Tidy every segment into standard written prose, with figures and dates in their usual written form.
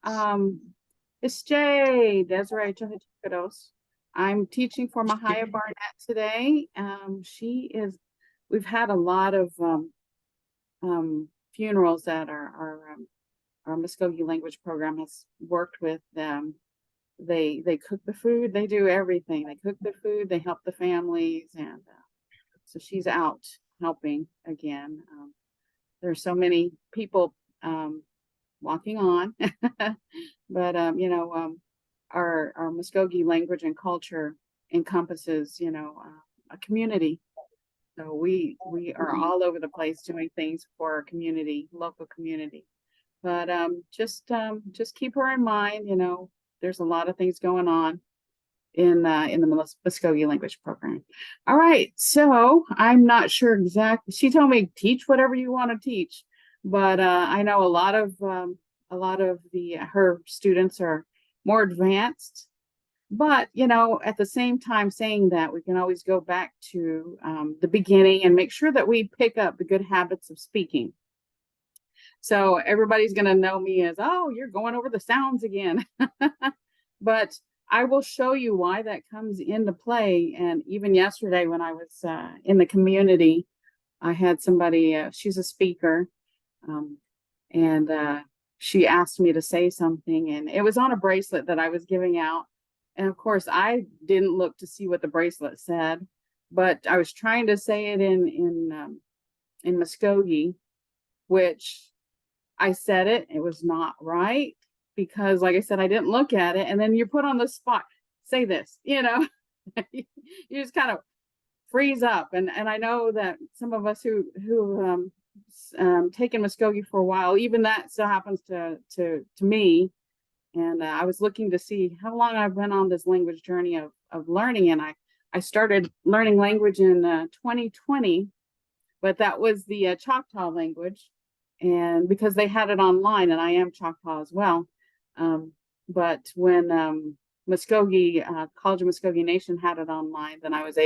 It's Desiray. I'm teaching for Mahaya Barnett today. We've had a lot of funerals that our Muskogee language program has worked with them. They cook the food, they do everything. They cook the food, they help the families, and so she's out helping again. There's so many people walking on, but our Muskogee language and culture encompasses, a community. So we are all over the place doing things for our community, local community. But just keep her in mind. There's a lot of things going on in the Mvskoke language program. All right, so I'm not sure exactly. She told me teach whatever you want to teach, but I know a lot of her students are more advanced. But at the same time, saying that, we can always go back to the beginning and make sure that we pick up the good habits of speaking. So everybody's going to know me as, oh, you're going over the sounds again. But I will show you why that comes into play. And even yesterday when I was in the community, I had somebody, she's a speaker, and she asked me to say something, and it was on a bracelet that I was giving out. And of course, I didn't look to see what the bracelet said, but I was trying to say it in Muskogee, which I said it. It was not right because, like I said, I didn't look at it. And then you're put on the spot. Say this, you just kind of freeze up. And I know that some of us who taken Muskogee for a while, even that still happens to me. And I was looking to see how long I've been on this language journey of learning. And I started learning language in 2020, but that was the Choctaw language. And because they had it online, and I am Choctaw as well. But when Muskogee, College of Muskogee Nation had it online, then I was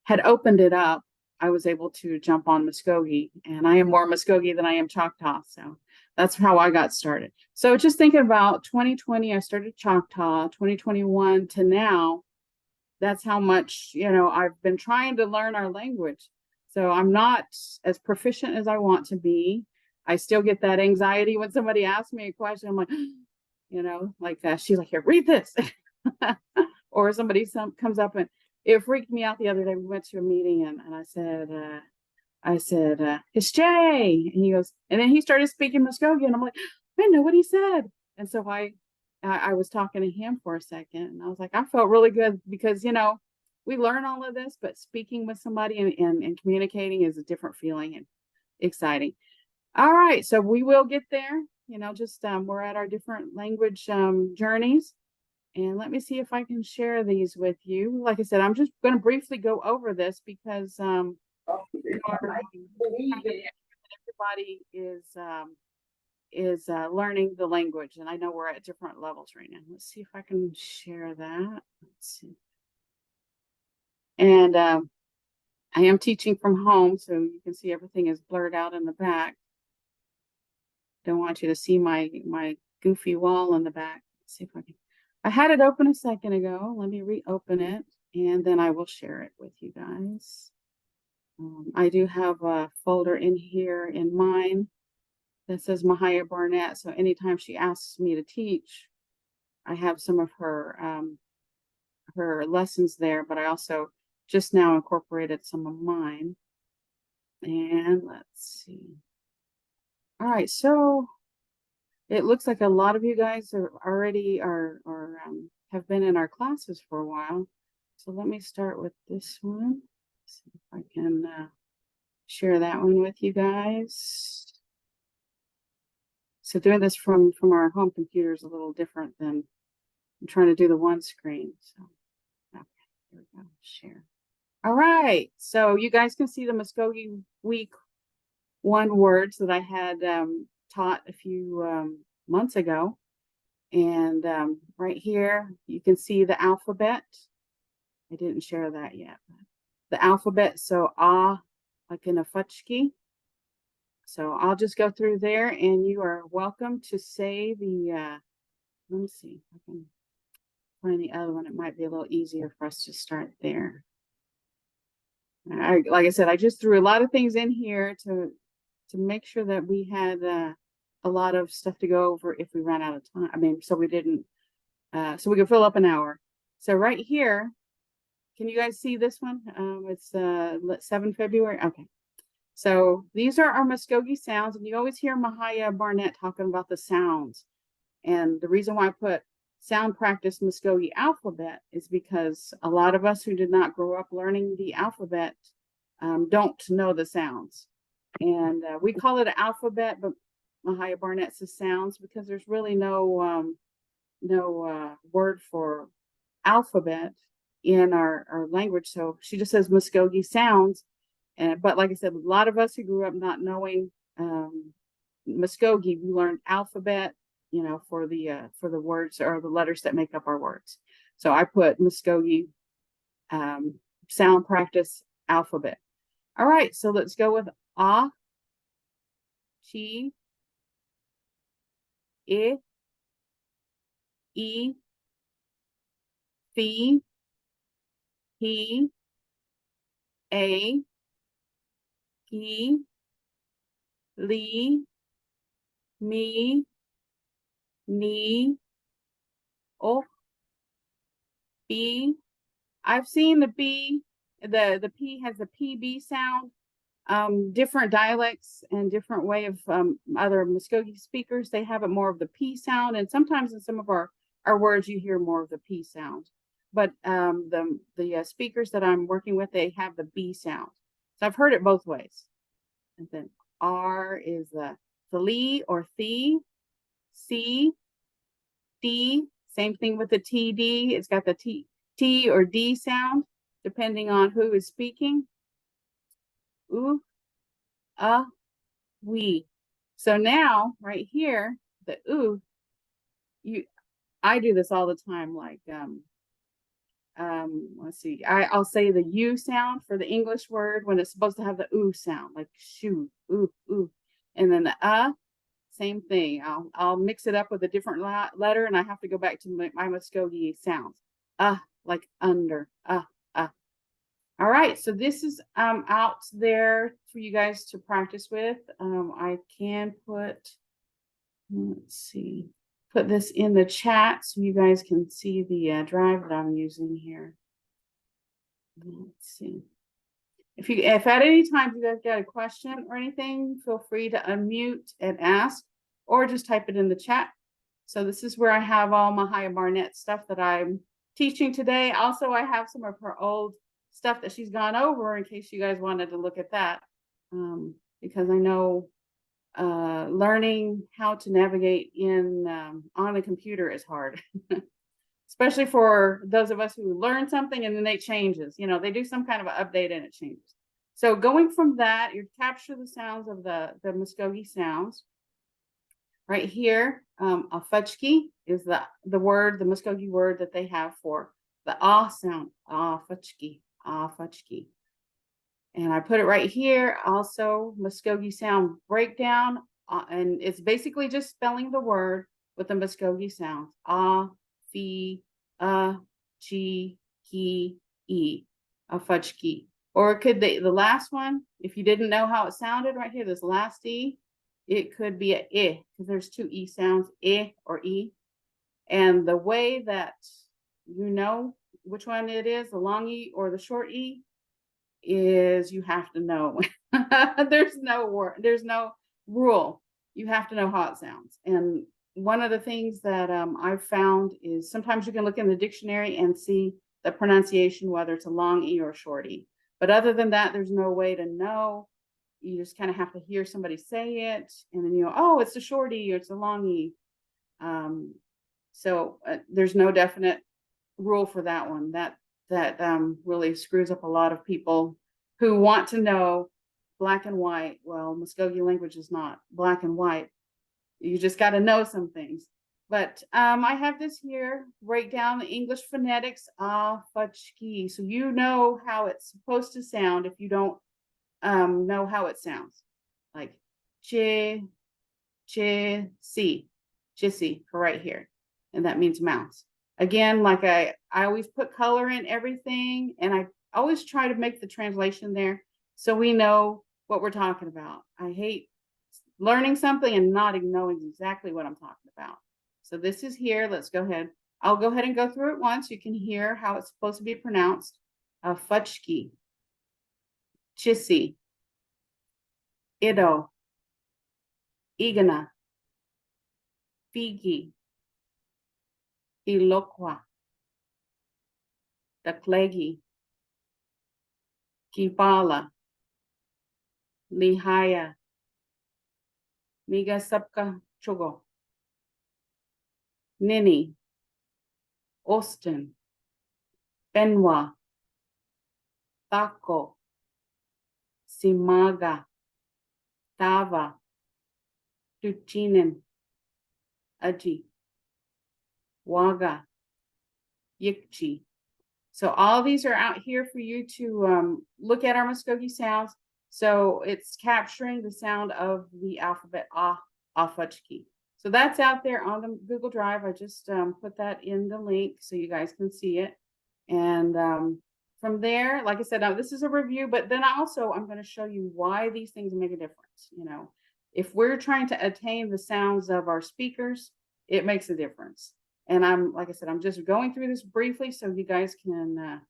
had opened it up. I was able to jump on Muskogee, and I am more Muskogee than I am Choctaw. So that's how I got started. So just thinking about 2020, I started Choctaw, 2021 to now, that's how much, I've been trying to learn our language. So I'm not as proficient as I want to be. I still get that anxiety when somebody asks me a question. I'm like, she's like, here, read this. Or somebody comes up, and it freaked me out the other day. We went to a meeting, and I said, it's Jay. And he goes, and then he started speaking Muskogee, and I'm like, I know what he said. And so I was talking to him for a second, and I was like, I felt really good because, we learn all of this, but speaking with somebody and communicating is a different feeling and exciting. All right, so we will get there. We're at our different language journeys. And let me see if I can share these with you. Like I said, I'm just going to briefly go over this because everybody is learning the language, and I know we're at different levels right now. Let's see if I can share that. Let's see. And I am teaching from home, so you can see everything is blurred out in the back. Don't want you to see my goofy wall in the back. Let's see if I can. I had it open a second ago. Let me reopen it, and then I will share it with you guys. I do have a folder in here in mine that says Mahaya Barnett. So anytime she asks me to teach, I have some of her lessons there, but I also just now incorporated some of mine. And let's see. All right, so it looks like a lot of you guys are already have been in our classes for a while. So let me start with this one. See if I can share that one with you guys. So doing this from our home computer is a little different than I'm trying to do the one screen. So okay, here we go. Share. All right, so you guys can see the Muskogee Week 1 words that I had taught a few months ago. And right here, you can see the alphabet. I didn't share that yet. The alphabet, so like in a futchki. So I'll just go through there, and you are welcome to say the, let me see if I can find the other one. It might be a little easier for us to start there. Like I said, I just threw a lot of things in here to make sure that we had a lot of stuff to go over if we ran out of time. I mean, so we didn't, so we could fill up an hour. So right here, can you guys see this one? It's 7 February. Okay. So these are our Muskogee sounds, and you always hear Mahaya Barnett talking about the sounds. And the reason why I put sound practice Muskogee alphabet is because a lot of us who did not grow up learning the alphabet don't know the sounds. And we call it an alphabet, but Mahaya Barnett says sounds because there's really no word for alphabet in our language. So she just says Muskogee sounds. But like I said, a lot of us who grew up not knowing Muskogee, we learned alphabet, for the words or the letters that make up our words. So I put Muskogee sound practice alphabet. All right, so let's go with ah, chi, I, e, fi, he, a, he, li, me, ni, oh, b. I've seen the b, the p has a pb sound. Different dialects and different way of other Muskogee speakers, they have it more of the p sound, and sometimes in some of our words you hear more of the p sound. But the speakers that I'm working with, they have the b sound. So I've heard it both ways. And then r is the li or the, c, d. Same thing with the td. It's got the t or d sound depending on who is speaking. Ooh, we. So now right here, the ooh, I do this all the time. Like let's see, I'll say the u sound for the English word when it's supposed to have the ooh sound, like shoe, ooh, ooh. And then the same thing. I'll mix it up with a different letter, and I have to go back to my Muskogee sounds. Like under, All right, so this is out there for you guys to practice with. I can put, let's see, put this in the chat so you guys can see the drive that I'm using here. Let's see. If at any time you guys got a question or anything, feel free to unmute and ask, or just type it in the chat. So this is where I have all Mahaya Barnett stuff that I'm teaching today. Also, I have some of her old stuff that she's gone over in case you guys wanted to look at that, because I know learning how to navigate in on a computer is hard. Especially for those of us who learn something and then it changes. They do some kind of an update and it changes. So going from that, you capture the sounds of the Muskogee sounds. Right here, afutchki is the word, the Muskogee word that they have for the sound, afutchki, afutchki. And I put it right here. Also, Muskogee sound breakdown, and it's basically just spelling the word with the Muskogee sounds. Fi, chi, ki, e, afutchki. Or it could be the last one, if you didn't know how it sounded right here, this last e, it could be a I, because there's two e sounds, I or e. And the way that you know which one it is, the long e or the short e, is you have to know. There's no rule. You have to know how it sounds. And one of the things that I've found is sometimes you can look in the dictionary and see the pronunciation, whether it's a long e or short e. But other than that, there's no way to know. You just kind of have to hear somebody say it, and then oh, it's a short e or it's a long e. So there's no definite rule for that one. That really screws up a lot of people who want to know black and white. Well, Muskogee language is not black and white. You just got to know some things. But I have this here, write down the English phonetics, afutchki. So you know how it's supposed to sound if you don't know how it sounds. Like Chissy, Chissy, for right here. And that means mouse. Again, like I always put color in everything, and I always try to make the translation there so we know what we're talking about. I hate learning something and not knowing exactly what I'm talking about. So this is here. Let's go ahead. I'll go ahead and go through it once. You can hear how it's supposed to be pronounced. Futchki, Chissy, Ido, Igana, Figi, Ilokwa, Daklegi, Kibala, Lihaya, Miga Sapka Chogo, Nini, Austin, Benwa, Taco, Simaga, Tava, Tuchinen, Aji, Waga, Yikchi. So all these are out here for you to look at our Muskogee sounds. So it's capturing the sound of the alphabet Futchki. So that's out there on the Google Drive. I just put that in the link so you guys can see it. And from there, like I said, now this is a review, but then I'm going to show you why these things make a difference. You know, if we're trying to attain the sounds of our speakers, it makes a difference. And like I said, I'm just going through this briefly so you guys can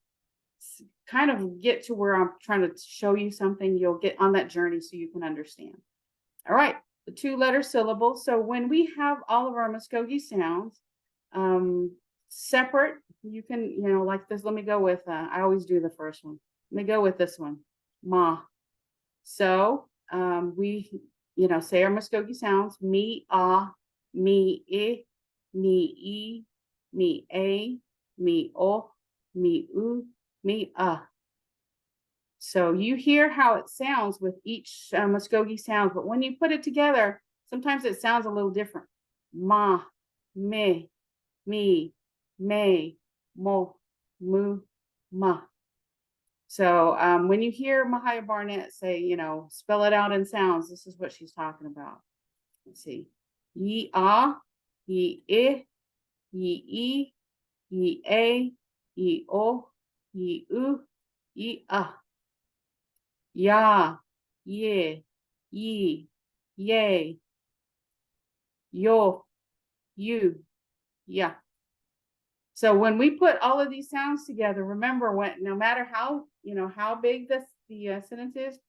kind of get to where I'm trying to show you something. You'll get on that journey so you can understand. All right, the 2-letter syllables. So when we have all of our Muskogee sounds separate, you can, you know, like this. Let me go with, I always do the first one. Let me go with this one, ma. So we, you know, say our Muskogee sounds, me, ah, me, I, me, e, me, a, me, o, me, u, me, So you hear how it sounds with each Muskogee sound, but when you put it together, sometimes it sounds a little different. Ma, me, mo, mu, ma. So when you hear Mahaya Barnett say, you know, spell it out in sounds, this is what she's talking about. Let's see. Ye, ye, I, ye, ye, a, ye, o, ye, u, ye, ya, ye, yay, yo, you, yeah. So when we put all of these sounds together, remember, when no matter how, you know, how big the sentence is,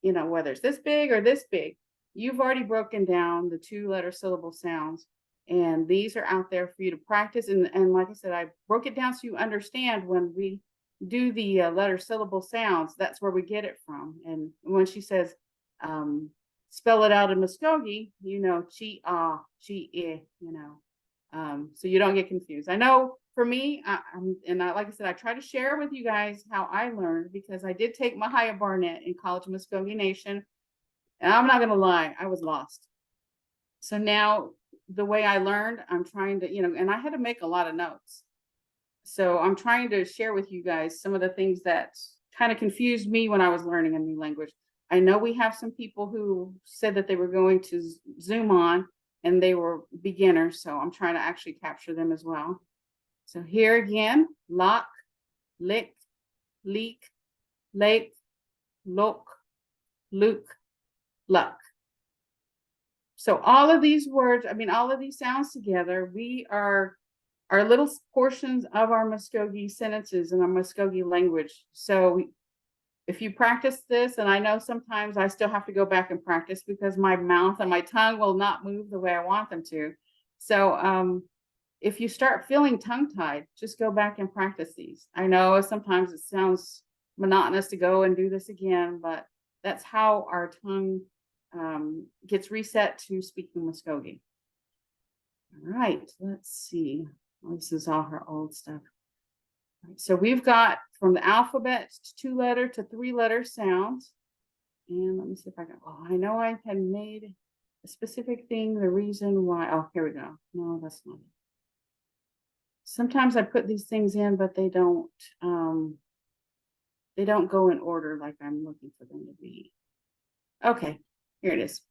you know, whether it's this big or this big, you've already broken down the 2-letter syllable sounds, and these are out there for you to practice. And like I said, I broke it down so you understand when we do the letter syllable sounds, that's where we get it from. And when she says, spell it out in Muskogee, you know, chi, chi, I, you know. So you don't get confused. I know for me, like I said, I try to share with you guys how I learned, because I did take Mahaya Barnett in College of Muskogee Nation, and I'm not going to lie, I was lost. So now the way I learned, I'm trying to, you know, and I had to make a lot of notes. So I'm trying to share with you guys some of the things that kind of confused me when I was learning a new language. I know we have some people who said that they were going to Zoom on, and they were beginners, so I'm trying to actually capture them as well. So here again, lock, lick, leak, lake, look, luke, luck. So all of these words, I mean, all of these sounds together, we are little portions of our Muskogee sentences in our Muskogee language. So if you practice this, and I know sometimes I still have to go back and practice because my mouth and my tongue will not move the way I want them to. So if you start feeling tongue-tied, just go back and practice these. I know sometimes it sounds monotonous to go and do this again, but that's how our tongue gets reset to speaking Muskogee. All right, let's see. Well, this is all her old stuff. So we've got from the alphabet 2-letter to 3-letter sounds. And let me see if I can, I know I had made a specific thing, the reason why, here we go. No, that's not it. Sometimes I put these things in, but they don't go in order like I'm looking for them to be. Okay, Here it is.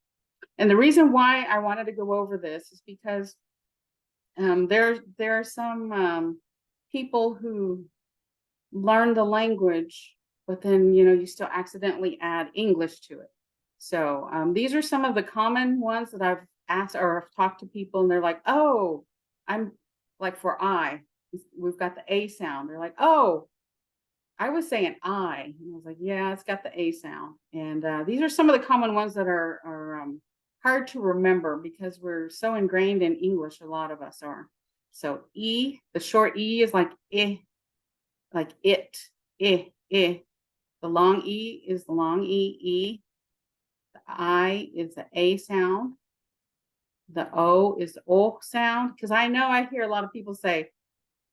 And the reason why I wanted to go over this is because there are some people who learn the language, but then, you still accidentally add English to it. So these are some of the common ones that I've asked or I've talked to people, and they're like, oh, I'm like, for I, we've got the A sound. They're like, oh, I was saying I. And I was like, yeah, it's got the A sound. And these are some of the common ones that are hard to remember because we're so ingrained in English, a lot of us are. So E, the short E is like eh, like it, eh, eh. The long E is the long E, E. The I is the A sound. The O is the O sound. Because I know I hear a lot of people say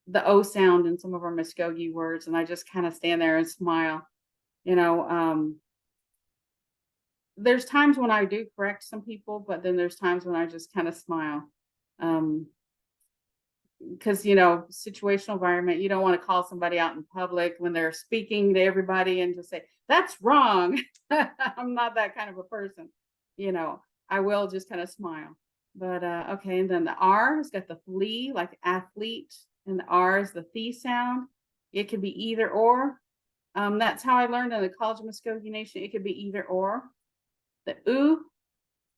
the O sound in some of our Mvskoke words, and I just kind of stand there and smile. There's times when I do correct some people, but then there's times when I just kind of smile. Because situational environment, you don't want to call somebody out in public when they're speaking to everybody and just say that's wrong. I'm not that kind of a person. I will just kind of smile. But okay, and then the R has got the flea, like athlete, and the R is the thee sound. It could be either or. That's how I learned in the College of Mvskoke Nation. It could be either or. The U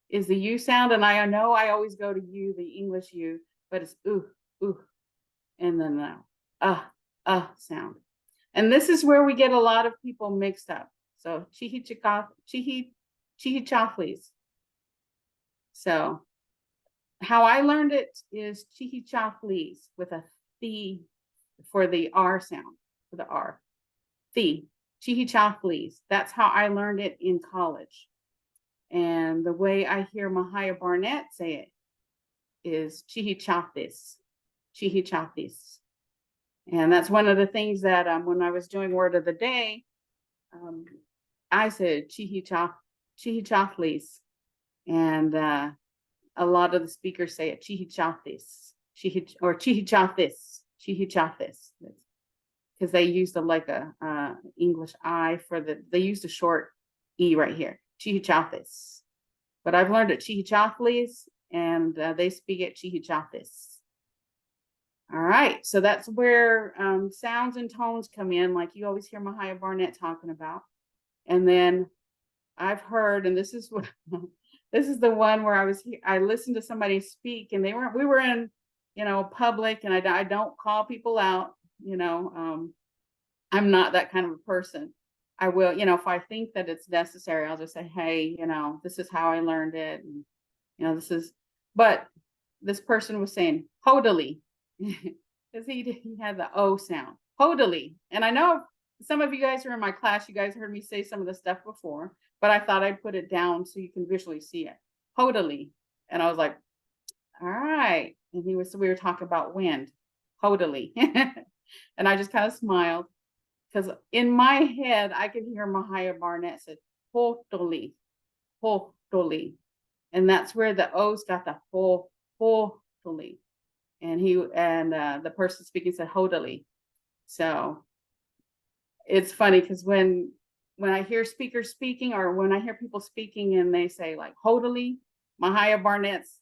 is the U sound, and I know I always go to U, the English U, but it's ooh, ooh, and then the sound. And this is where we get a lot of people mixed up. So chihichaflis. So how I learned it is chihichaflis with a the for the R sound, for the R. The chihichaflis. That's how I learned it in college. And the way I hear Mahaya Barnett say it is chihichafis, chihichafis. And that's one of the things that when I was doing Word of the Day, I said chihichaflis. And a lot of the speakers say it chihichafis, or chihichafis, chihichafis. Because they used a English I they used a short E right here, chihichafis. But I've learned it chihichaflis, and they speak it chihichafis. All right, so that's where sounds and tones come in, like you always hear Mahaya Barnett talking about. And then I've heard, and this is what this is the one where I listened to somebody speak, and we were in public, and I don't call people out. I'm not that kind of a person. I will, if I think that it's necessary, I'll just say, hey, this is how I learned it, and but this person was saying hodily, because he had the O sound, hodily. And I know some of you guys are in my class, you guys heard me say some of the stuff before, but I thought I'd put it down so you can visually see it, hodily. And I was like, all right. And we were talking about wind, hodily. And I just kind of smiled, because in my head, I could hear Mahaya Barnett said, hodily, hodily. And that's where the O's got the hodily. And the person speaking said hodily. So it's funny because when I hear speakers speaking, or when I hear people speaking and they say like hodily, Mahaya Barnett's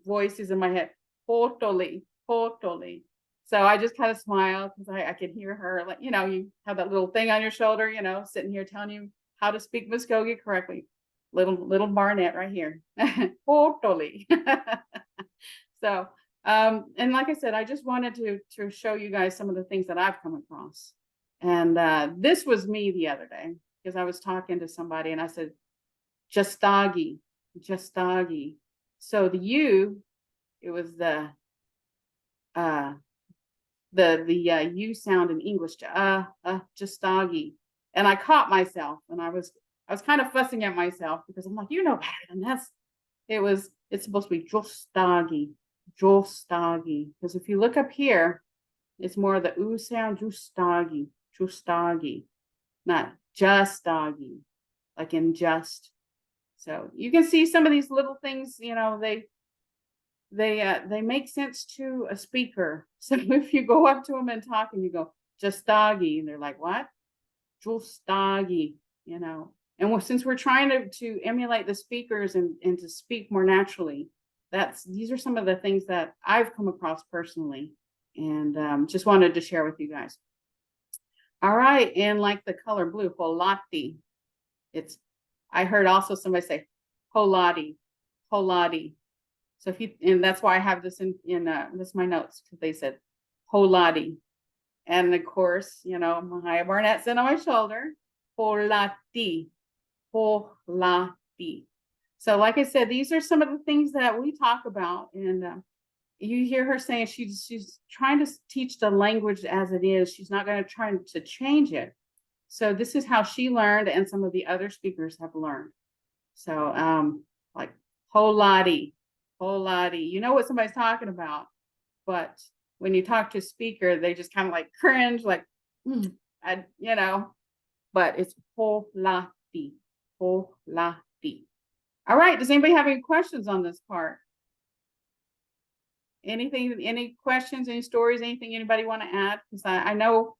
voice is in my head, hodily, hodily. So I just kind of smile because I could hear her, like, you have that little thing on your shoulder, sitting here telling you how to speak Mvskoke correctly. Little Barnett right here. Totally. So, and like I said, I just wanted to show you guys some of the things that I've come across. And this was me the other day, because I was talking to somebody and I said, justagi. So the U, it was the U sound in English, justagi. And I caught myself, and I was kind of fussing at myself, because I'm like, better than this. It's supposed to be justagi, because if you look up here, it's more of the U sound, justagi, not justagi, like in just. So you can see some of these little things, they make sense to a speaker. So if you go up to them and talk and you go, justagi, and they're like, what? Justagi, And since we're trying to emulate the speakers and to speak more naturally, these are some of the things that I've come across personally, and just wanted to share with you guys. All right, and like the color blue, holati. I heard also somebody say holati, holati. So and that's why I have this in this is my notes, because they said holati. And of course, Mahaya Barnett sit on my shoulder, holati, holati. So like I said, these are some of the things that we talk about, and you hear her saying she's trying to teach the language as it is. She's not going to try to change it. So this is how she learned, and some of the other speakers have learned. So like holati, holati, you know what somebody's talking about, but when you talk to a speaker, they just kind of like cringe, like, but it's holati, holati. All right, does anybody have any questions on this part? Any questions, any stories, anything anybody want to add? Because I know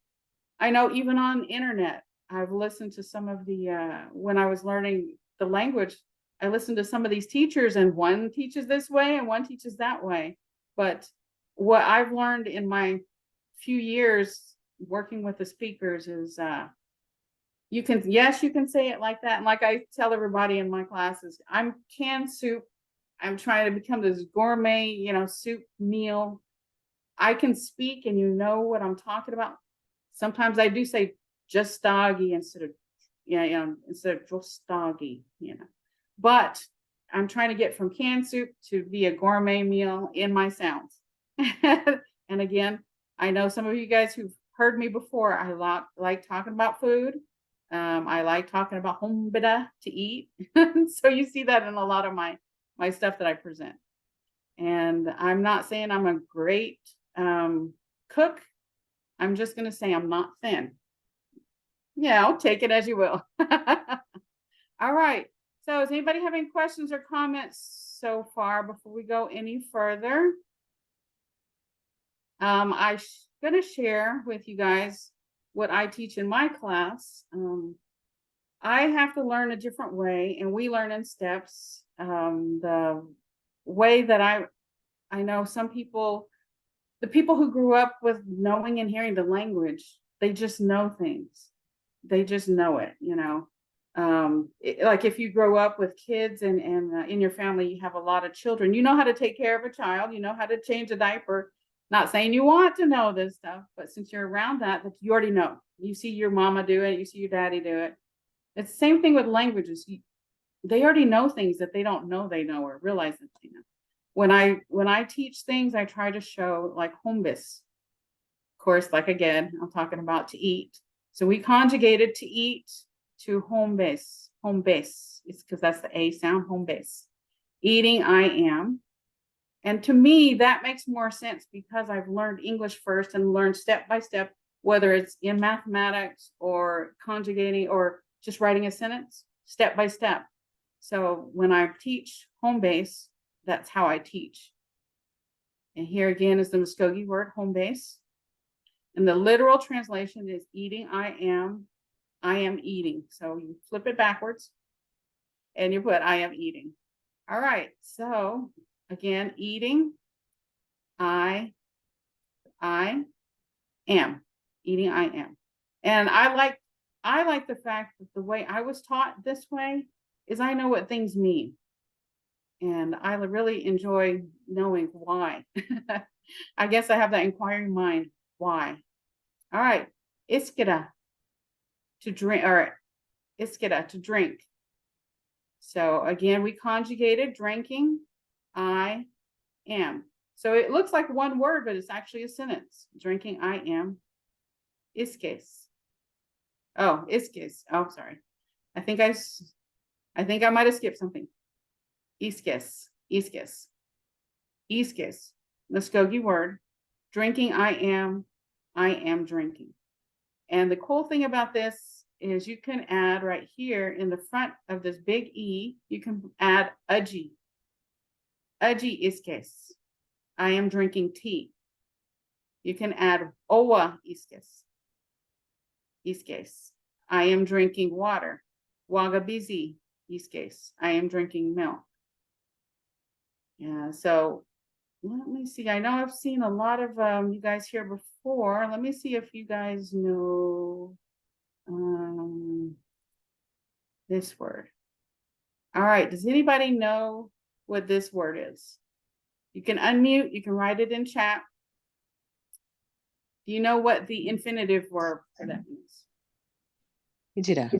even on internet, I've listened to some of the, when I was learning the language, I listened to some of these teachers, and one teaches this way and one teaches that way. But what I've learned in my few years working with the speakers is you can say it like that. And like I tell everybody in my classes, I'm canned soup. I'm trying to become this gourmet, soup meal. I can speak and you know what I'm talking about. Sometimes I do say just doggy instead of just doggy, But I'm trying to get from canned soup to be a gourmet meal in my sounds. And again, I know some of you guys who've heard me before, I like talking about food. I like talking about hombeda, to eat. So you see that in a lot of my stuff that I present. And I'm not saying I'm a great cook. I'm just going to say I'm not thin. Yeah, I'll take it as you will. All right. So does anybody have any questions or comments so far before we go any further? I'm going to share with you guys what I teach in my class. I have to learn a different way, and we learn in steps. The way that I know some people, the people who grew up with knowing and hearing the language, they just know things. They just know it, like if you grow up with kids and in your family, you have a lot of children, you know how to take care of a child, you know how to change a diaper. Not saying you want to know this stuff, but since you're around that you already know. You see your mama do it, you see your daddy do it. It's the same thing with languages. They already know things that they don't know they know or realize that they know. When I teach things, I try to show like hombis. Of course, like again, I'm talking about to eat. So we conjugated to eat to home base. Home base. It's because that's the A sound, home base. Eating, I am. And to me, that makes more sense because I've learned English first and learned step by step, whether it's in mathematics or conjugating or just writing a sentence, step by step. So when I teach home base, that's how I teach. And here again is the Mvskoke word, home base. And the literal translation is eating, I am eating. So you flip it backwards and you put I am eating. All right. So again, eating, I am eating, I am. And I like the fact that the way I was taught this way is I know what things mean. And I really enjoy knowing why. I guess I have that inquiring mind. Why? All right. Iskida, to drink, or iskida, to drink. So again, we conjugated drinking, I am. So it looks like one word, but it's actually a sentence. Drinking, I am. Iskes. Oh, iskes. Oh, sorry. I think I might have skipped something. Iskes. Mvskoke word. Drinking, I am drinking. And the cool thing about this is you can add right here in the front of this big E, you can add uji. Uji iskes. I am drinking tea. You can add owa iskes. I am drinking water. Wagabizi, iskes. I am drinking milk. Yeah, so let me see. I know I've seen a lot of you guys here before. Let me see if you guys know this word. All right, does anybody know what this word is? You can unmute, you can write it in chat. Do you know what the infinitive verb for that means? Hijira.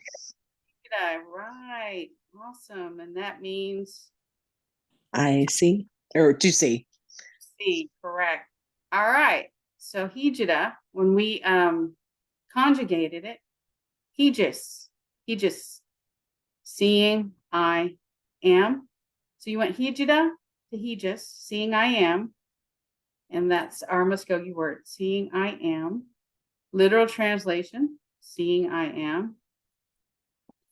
Right, awesome. And that means? I see, or to see. See, correct. All right, so hijira, when we conjugated it, hijis, seeing I am. So you went hijira to hijis, seeing I am. And that's our Mvskoke word, seeing I am. Literal translation, seeing I am.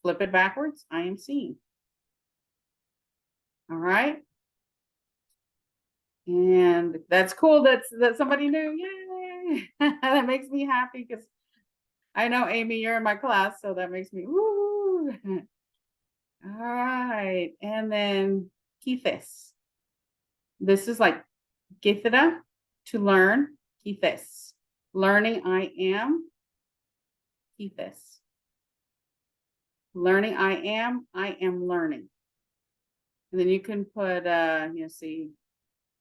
Flip it backwards, I am seeing. All right. And that's cool that somebody knew. Yay! That makes me happy because I know, Amy, you're in my class, so that makes me woo. All right. And then Kithis. This is like Githida, to learn. Kithis. Learning I am. Kithis. Learning I am learning. And then you can put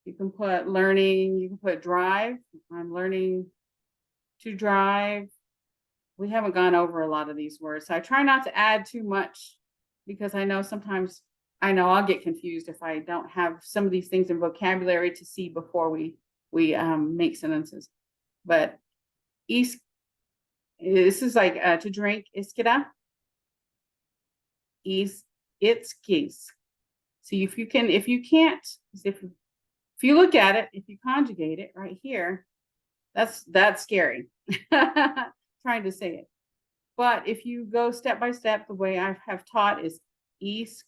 you can put learning, you can put drive. I'm learning to drive. We haven't gone over a lot of these words. So I try not to add too much because I know sometimes I'll get confused if I don't have some of these things in vocabulary to see before we make sentences. But this is like to drink, iskida. It's keys. So if you look at it, if you conjugate it right here, that's scary. Trying to say it. But if you go step by step, the way I have taught is it's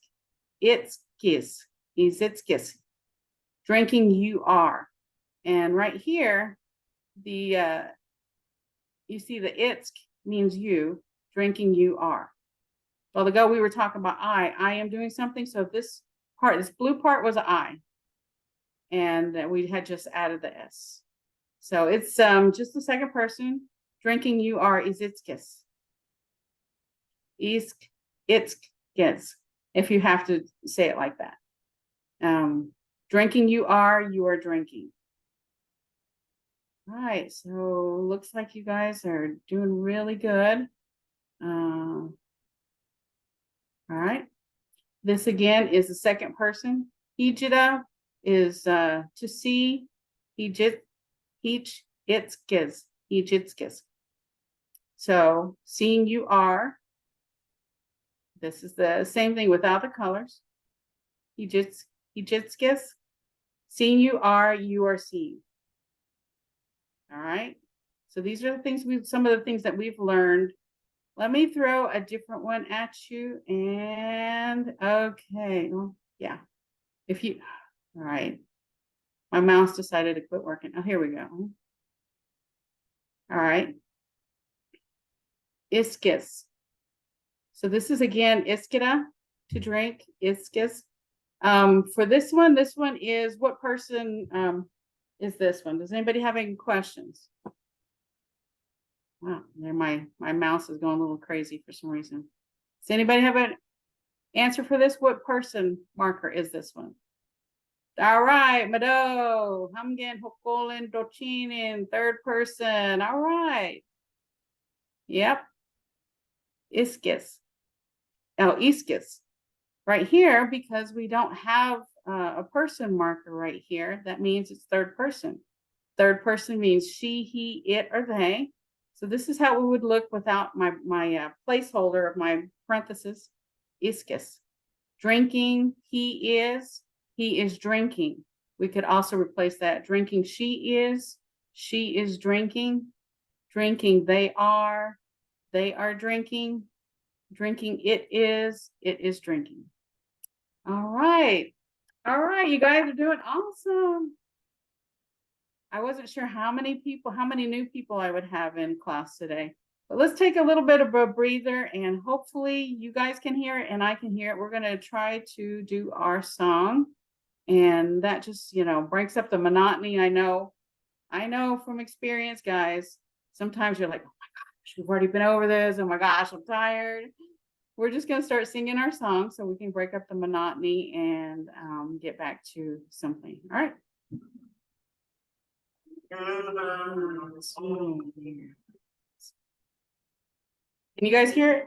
kiss. Drinking you are. And right here, you see the it's means you, drinking you are. Well, ago we were talking about I am doing something. So this blue part was I. And we had just added the S. So it's just the second person. Drinking you are izitskis. Itzkis, if you have to say it like that. Drinking you are drinking. All right, so looks like you guys are doing really good. All right, this again is the second person. Hijida is to see. Hijitskis. So seeing you are. This is the same thing without the colors. Hijitskis. Seeing you are seen. All right. So these are the things some of the things that we've learned. Let me throw a different one at you. And okay. Well, yeah. All right. My mouse decided to quit working. Oh, here we go. All right. Iskis. So this is again iskida, to drink, iskis. For this one is what person is this one? Does anybody have any questions? Wow, there my mouse is going a little crazy for some reason. Does anybody have an answer for this? What person marker is this one? All right, Mado, Hamgen, Hokolin, Dochinin, third person. All right. Yep. Iskis. Oh, iskis. Right here, because we don't have a person marker right here, that means it's third person. Third person means she, he, it, or they. So this is how it would look without my placeholder of my parenthesis, iskis. Drinking, he is drinking. We could also replace that. Drinking, she is drinking. Drinking, they are drinking. Drinking, it is drinking. All right, you guys are doing awesome. I wasn't sure how many new people I would have in class today. But let's take a little bit of a breather, and hopefully you guys can hear it and I can hear it. We're going to try to do our song, and that just, breaks up the monotony. I know from experience, guys, sometimes you're like, oh my gosh, we've already been over this. Oh my gosh, I'm tired. We're just going to start singing our song so we can break up the monotony and get back to something. All right. Can you guys hear it?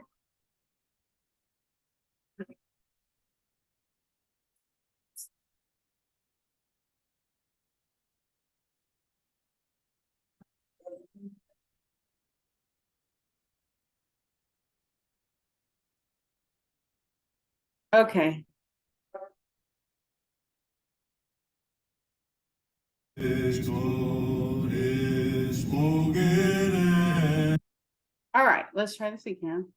Okay. All right, let's try this again.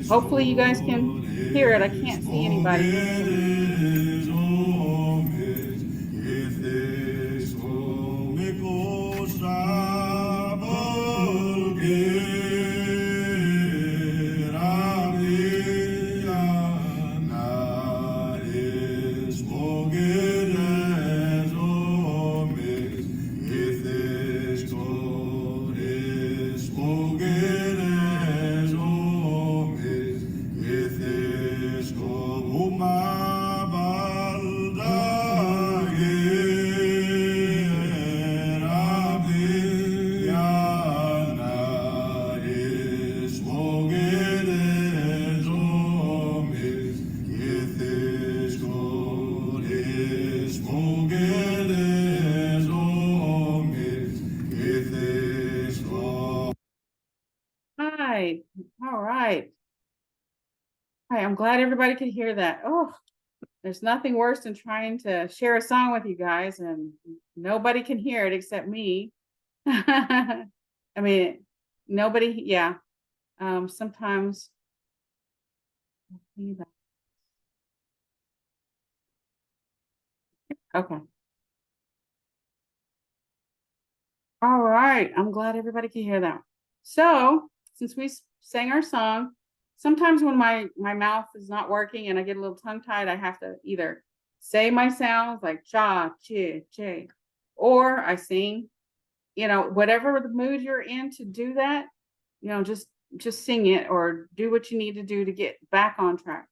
Hopefully you guys can hear it. I can't see anybody. Hi. All right. Hi, I'm glad everybody could hear that. Oh, there's nothing worse than trying to share a song with you guys and nobody can hear it except me. I mean, nobody, yeah. Sometimes. Okay. All right. I'm glad everybody can hear that. So since we sang our song, sometimes when my mouth is not working and I get a little tongue tied, I have to either say my sounds like cha, chi, che, or I sing, whatever the mood you're in to do that, just sing it or do what you need to do to get back on track.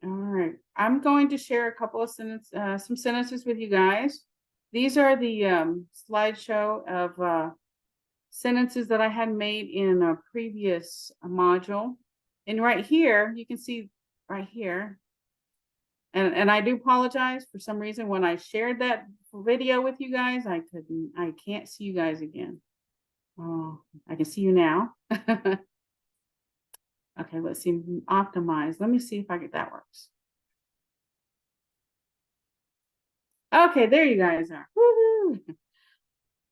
All right. I'm going to share a couple of some sentences with you guys. These are the slideshow of sentences that I had made in a previous module. And right here, you can see right here, and I do apologize for some reason when I shared that video with you guys, I can't see you guys again. Oh, I can see you now. Okay, let's see, optimize. Let me see if that works. Okay, there you guys are. Woohoo!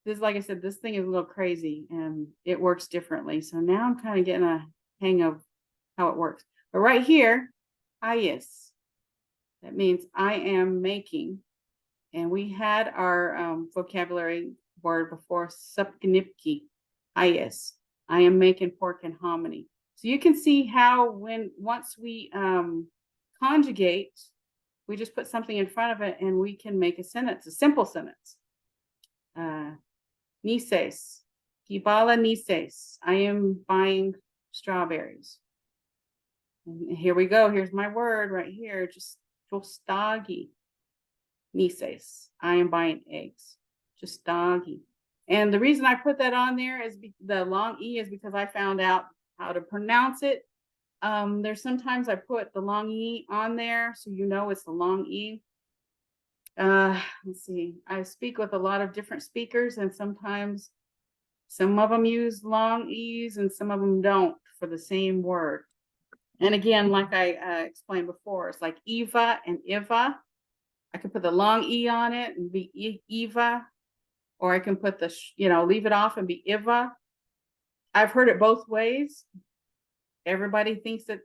This, like I said, this thing is a little crazy and it works differently. So now I'm kind of getting a hang of how it works. But right here, yes, that means I am making. And we had our vocabulary word before, supknipki. Yes, I am making pork and hominy. So you can see how once we conjugate, we just put something in front of it and we can make a sentence, a simple sentence. Nises, Kibala Nises. I am buying strawberries. And here we go. Here's my word right here. Just Jostagi Nises. I am buying eggs. Jostagi. And the reason I put that on there is the long E is because I found out how to pronounce it. There's sometimes I put the long E on there, so it's the long E. Let's see. I speak with a lot of different speakers, and sometimes some of them use long E's and some of them don't for the same word. And again, like I explained before, it's like Eva and Iva. I can put the long E on it and be Eva, or I can put the, leave it off and be Iva. I've heard it both ways. Everybody thinks that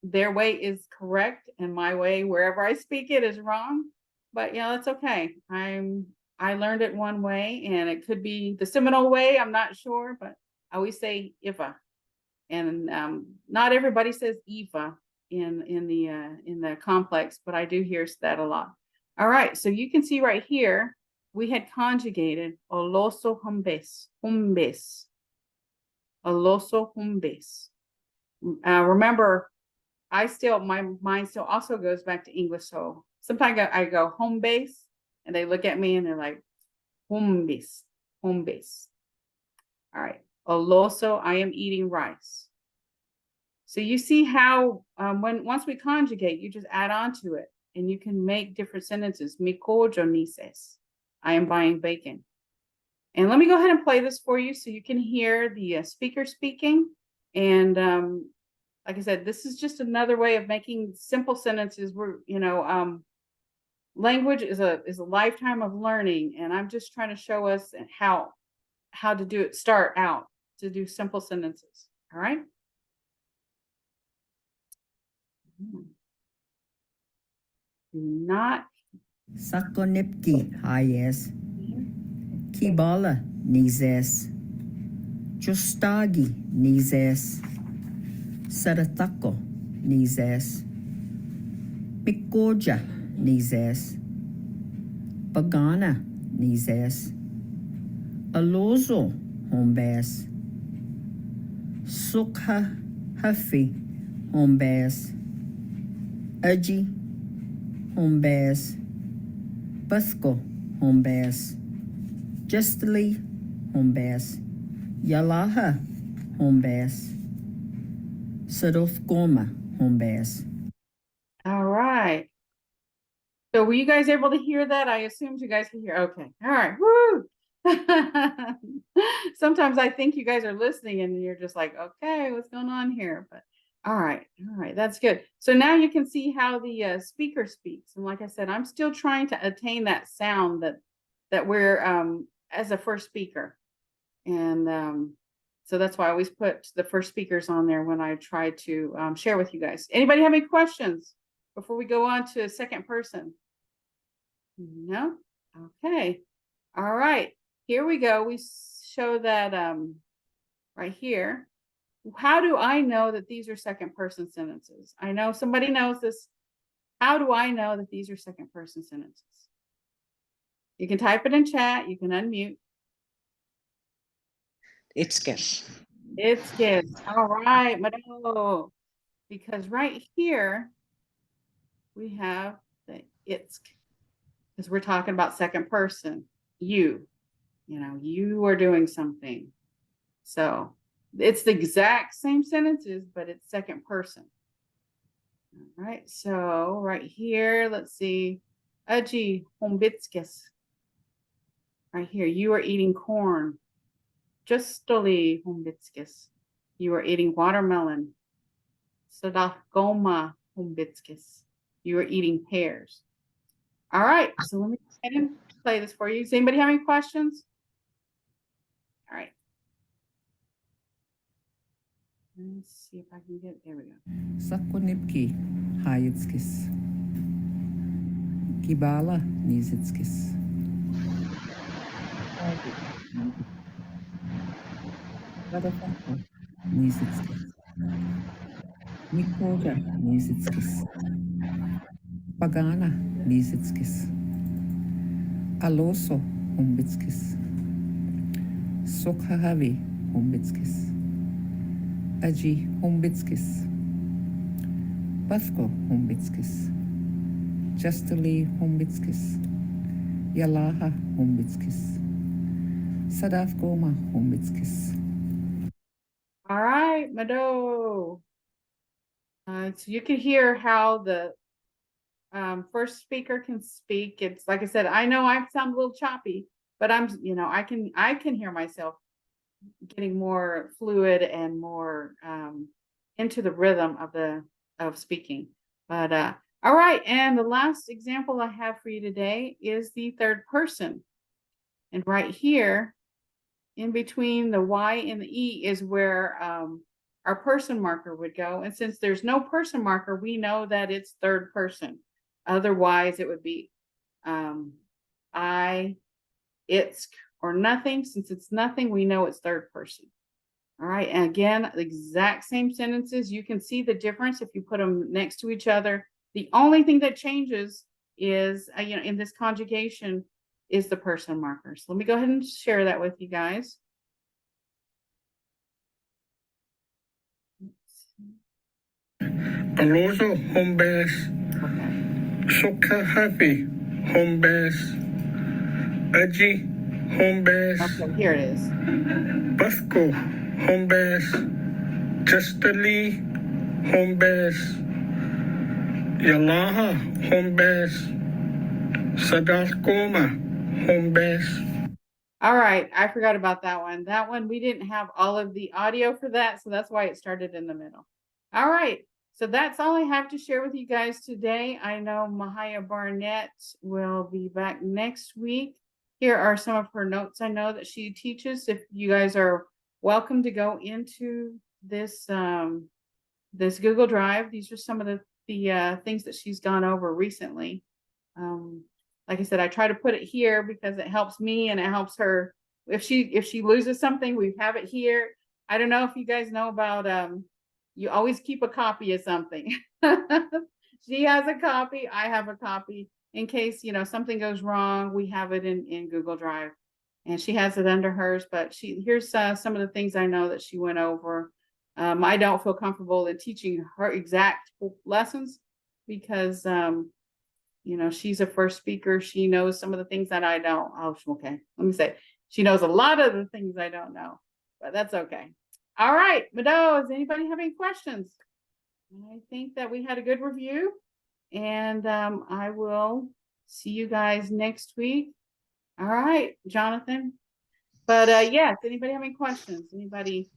their way is correct and my way, wherever I speak it, is wrong. but yeah, that's okay. I learned it one way, and it could be the Seminole way. I'm not sure, but I always say Iva, and not everybody says Eva in the complex, but I do hear that a lot. All right, so you can see right here we had conjugated oloso humbes, oloso humbes. Remember, my mind still also goes back to English. So sometimes I go home base and they look at me and they're like, home base, home base. All right. Oloso, I am eating rice. So you see how once we conjugate, you just add on to it and you can make different sentences. Mi kojo nises. I am buying bacon. And let me go ahead and play this for you so you can hear the speaker speaking. And like I said, this is just another way of making simple sentences. Language is a lifetime of learning, and I'm just trying to show us how to do it. Start out to do simple sentences. All right. Not Sakonipki hayes. Kibala nizes. Justagi nizes. Saratako nizes. Mikoja nizes. Pagana nizes. Alozo hombes. Sukha hafi hombes. Aji hombes. Basco hombes. Justly hombes. Yalaha hombes. Sadof Goma hombes. all right. So were you guys able to hear that? I assumed you guys could hear. Okay. All right. Woo! Sometimes I think you guys are listening and you're just like, okay, what's going on here? But all right, that's good. So now you can see how the speaker speaks. And like I said, I'm still trying to attain that sound that we're as a first speaker. And so that's why I always put the first speakers on there when I try to share with you guys. Anybody have any questions before we go on to second person? No? Okay. All right. Here we go. We show that right here. How do I know that these are second person sentences? I know somebody knows this. How do I know that these are second person sentences? You can type it in chat. You can unmute. It's good. It's good. All right, Mado. Because right here we have the it's, because we're talking about second person. You are doing something. So it's the exact same sentences, but it's second person. All right. So right here, let's see. Aji hombitskis. Right here, you are eating corn. Justoli hombitskis. You are eating watermelon. Sadaf goma hombitskis. You are eating pears. All right. So let me go ahead and play this for you. Does anybody have any questions? All right. Let's see if I can get it. There we go. Sakonipki hayetskis. Kibala nizitskis. Saratako nizitskis. Mikoja nizitskis. Pagana nizitskis. Aloso hombitskis. Sokhahavi hombitskis. Aji hombitskis. Basko hombitskis. Justly hombitskis. Yalaha hombitskis. Sadaf Goma hombitskis. All right, Mado. So you can hear how the first speaker can speak. It's like I said, I know I sound a little choppy, but I can hear myself getting more fluid and more into the rhythm of speaking. But all right, and the last example I have for you today is the third person. And right here, in between the Y and the E is where our person marker would go. And since there's no person marker, we know that it's third person. Otherwise, it would be I, it's, or nothing. Since it's nothing, we know it's third person. All right, and again, the exact same sentences. You can see the difference if you put them next to each other. The only thing that changes is, in this conjugation, is the person marker. So let me go ahead and share that with you guys. Alonso, home base. Okay. Soka happy, home base. Aji, home base. Okay, here it is. Basco, home base. Chesterly, home base. Yalaha, home base. Sadalkoma, home base. All right, I forgot about that one. That one, we didn't have all of the audio for that, so that's why it started in the middle. All right, so that's all I have to share with you guys today. I know Mahaya Barnett will be back next week. Here are some of her notes I know that she teaches. If you guys are welcome to go into this this Google Drive, these are some of the things that she's gone over recently. Like I said, I try to put it here because it helps me and it helps her. If she loses something, we have it here. I don't know if you guys know about you always keep a copy of something. She has a copy, I have a copy. In case something goes wrong, we have it in Google Drive. And she has it under hers, but here's some of the things I know that she went over. I don't feel comfortable in teaching her exact lessons because she's a first speaker. She knows some of the things that I don't. Oh, okay. Let me say, she knows a lot of the things I don't know, but that's okay. All right, Mado, does anybody have any questions? I think that we had a good review, and I will see you guys next week. All right, Jonathan. But yes, anybody have any questions? Anybody?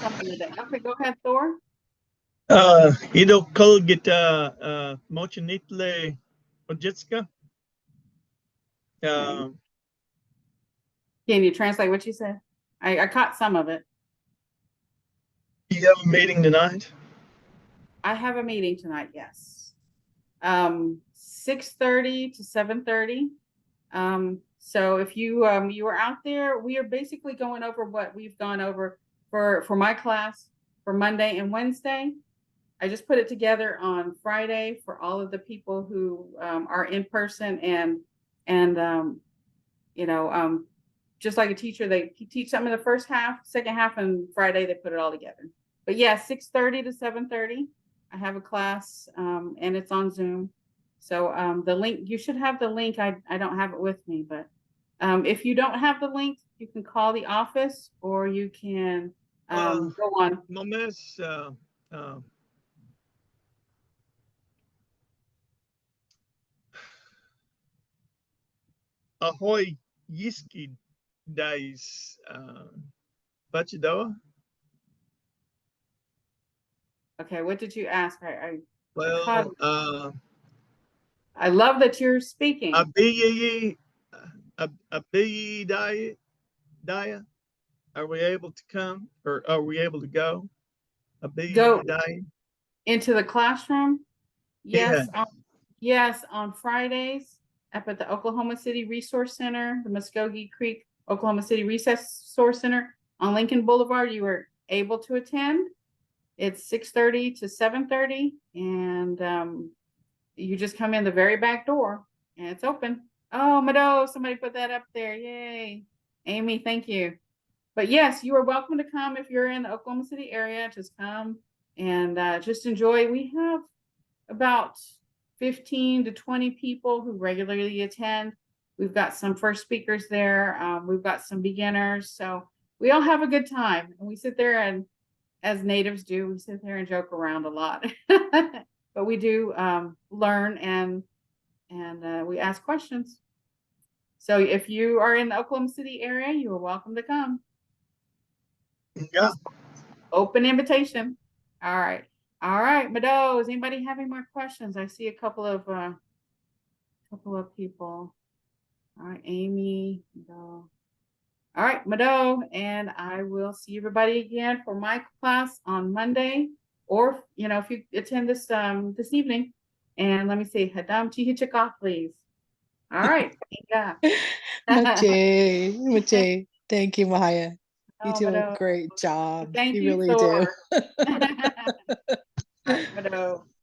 Something today. Okay, go ahead, Thor. Ido Kolgita Mochinitle Ojitska. Can you translate what you said? I caught some of it. You have a meeting tonight? I have a meeting tonight, yes. 6:30 to 7:30. So if you are out there, we are basically going over what we've gone over for my class for Monday and Wednesday. I just put it together on Friday for all of the people who are in person and just like a teacher, they teach something in the first half, second half, and Friday they put it all together. But yeah, 6:30 to 7:30, I have a class and it's on Zoom. So the link, you should have the link. I don't have it with me, but if you don't have the link, you can call the office or you can go on. Momes Ahoy Yiski Days Bachidoa. Okay, what did you ask? Well, I love that you're speaking. Abiyi Daya. Are we able to come or are we able to go? Go Daya. into the classroom. Yes, Yeah. yes, on Fridays up at the Oklahoma City Resource Center, the Mvskoke Creek Oklahoma City Resource Center on Lincoln Boulevard. You were able to attend. It's 6:30 to 7:30, and you just come in the very back door, and it's open. Oh, Mado, somebody put that up there. Yay. Amy, thank you. But yes, you are welcome to come if you're in the Oklahoma City area. Just come and just enjoy. We have about 15 to 20 people who regularly attend. We've got some first speakers there. We've got some beginners. So we all have a good time. And we sit there and, as natives do, we sit there and joke around a lot. But we do learn and we ask questions. So if you are in the Oklahoma City area, you are welcome to come. Yeah. Open invitation. All right. All right, Mado, does anybody have any more questions? I see a couple of people. All right, Amy, Mado. All right, Mado, and I will see everybody again for my class on Monday, or if you attend this this evening, And let me see, Hadam Chihichika, please. All right. Yeah. Mache, Mache. Thank you, Maya. You Oh, do a Mado. great job. Thank You you, really do. Thor. All right, Mado.